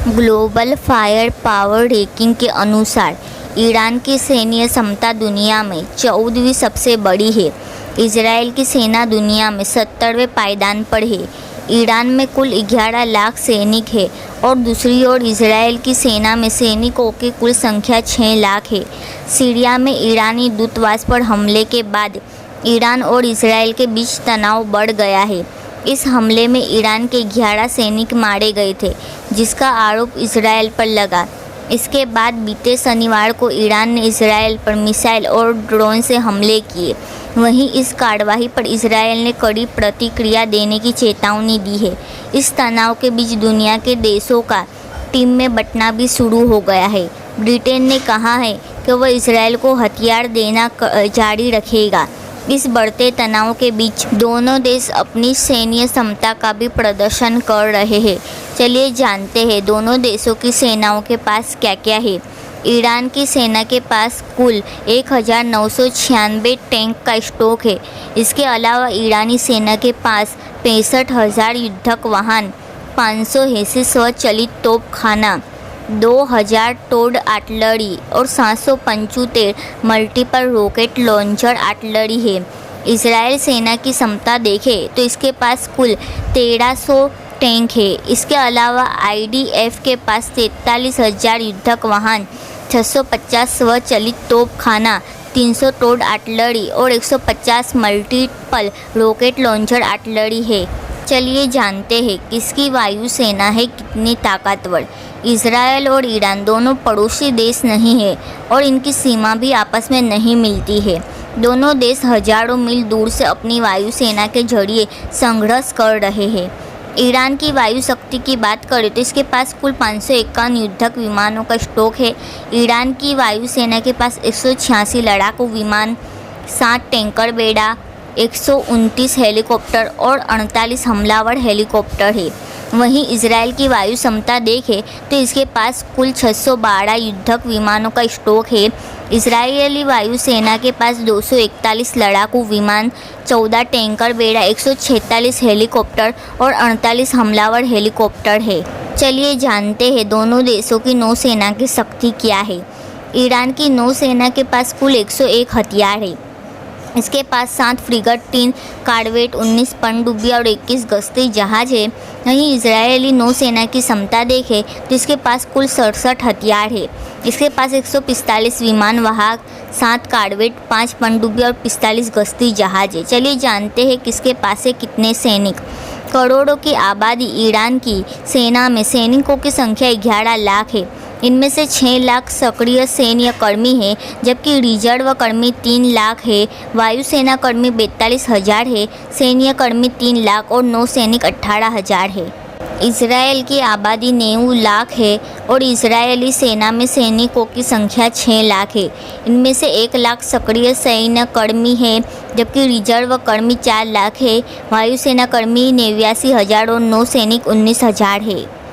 Global fire power ranking के अनुसार Iran की सैन्य क्षमता दुनिया में 14वीं सबसे बड़ी है। इजराइल की सेना दुनिया में 70वें पायदान पर है। ईरान में कुल 11 लाख सैनिक है और दूसरी ओर इजराइल की सेना में सैनिकों की कुल संख्या 6 लाख है। सीरिया में ईरानी दूतावास पर हमले के बाद ईरान और इजराइल के बीच तनाव बढ़ गया है। इस हमले में ईरान के 11 सैनिक मारे गए थे, जिसका आरोप इजराइल पर लगा। इसके बाद बीते शनिवार को ईरान ने इजराइल पर मिसाइल और ड्रोन से हमले किए। वहीं इस कार्रवाई पर इजराइल ने कड़ी प्रतिक्रिया देने की चेतावनी दी है। इस तनाव के बीच दुनिया के देशों का टीम में बंटना भी शुरू हो गया है। ब्रिटेन ने कहा है कि वह इजराइल को हथियार देना जारी रखेगा। इस बढ़ते तनाव के बीच दोनों देश अपनी सैन्य क्षमता का भी प्रदर्शन कर रहे हैं। चलिए जानते हैं दोनों देशों की सेनाओं के पास क्या क्या है। ईरान की सेना के पास कुल 1996 टैंक का स्टॉक है। इसके अलावा ईरानी सेना के पास 65,000 युद्धक वाहन, 580 स्वचालित तोपखाना, 2000 टोड आर्टिलरी और 775 मल्टीपल रॉकेट लॉन्चर आर्टिलरी है। इजराइल सेना की क्षमता देखें तो इसके पास कुल 1300 टैंक है। इसके अलावा IDF के पास 43,000 युद्धक वाहन, 650 स्वचालित तोपखाना, 300 टोड आर्टिलरी और 150 मल्टीपल रॉकेट लॉन्चर आर्टिलरी है। चलिए जानते हैं किसकी वायु सेना है कितनी ताकतवर। इजराइल और ईरान दोनों पड़ोसी देश नहीं है और इनकी सीमा भी आपस में नहीं मिलती है। दोनों देश हजारों मील दूर से अपनी वायु सेना के जरिए संघर्ष कर रहे हैं। ईरान की वायु शक्ति की बात करें तो इसके पास कुल 551 युद्धक विमानों का स्टॉक है। ईरान की वायु सेना के पास 186 लड़ाकू विमान, 7 टैंकर बेड़ा, 129 हेलीकॉप्टर और 48 हमलावर हेलीकॉप्टर है। वहीं इजराइल की वायु क्षमता देखें तो इसके पास कुल 612 युद्धक विमानों का स्टॉक है। इजरायली वायु सेना के पास 241 लड़ाकू विमान, 14 टैंकर बेड़ा, 146 हेलीकॉप्टर और 48 हमलावर हेलीकॉप्टर है। चलिए जानते हैं दोनों देशों की नौसेना की शक्ति क्या है। ईरान की नौसेना के पास कुल 101 हथियार है। इसके पास 7 फ्रिगेट, 3 कॉर्वेट, 19 पनडुब्बी और 21 गश्ती जहाज है। वहीं इजरायली नौसेना की क्षमता देखें तो इसके पास कुल 67 हथियार है। इसके पास 145 विमान वाहक, 7 कॉर्वेट, 5 पनडुब्बी और 45 गश्ती जहाज है। चलिए जानते हैं किसके पास है कितने सैनिक। करोड़ों की आबादी ईरान की सेना में सैनिकों की संख्या 11 लाख है। इनमें से 6 लाख सक्रिय सैन्य कर्मी हैं, जबकि रिजर्व कर्मी 3 लाख है। वायुसेना कर्मी 42,000 है, सैन्य कर्मी 3 लाख और नौसैनिक 18,000 है। इजराइल की आबादी 90 लाख है और इजरायली सेना में सैनिकों की संख्या 6 लाख है। इनमें से 1 लाख सक्रिय सैन्य कर्मी है, जबकि रिजर्व कर्मी 4 लाख है। वायुसेना कर्मी 89,000 और नौसैनिक 19,000 है।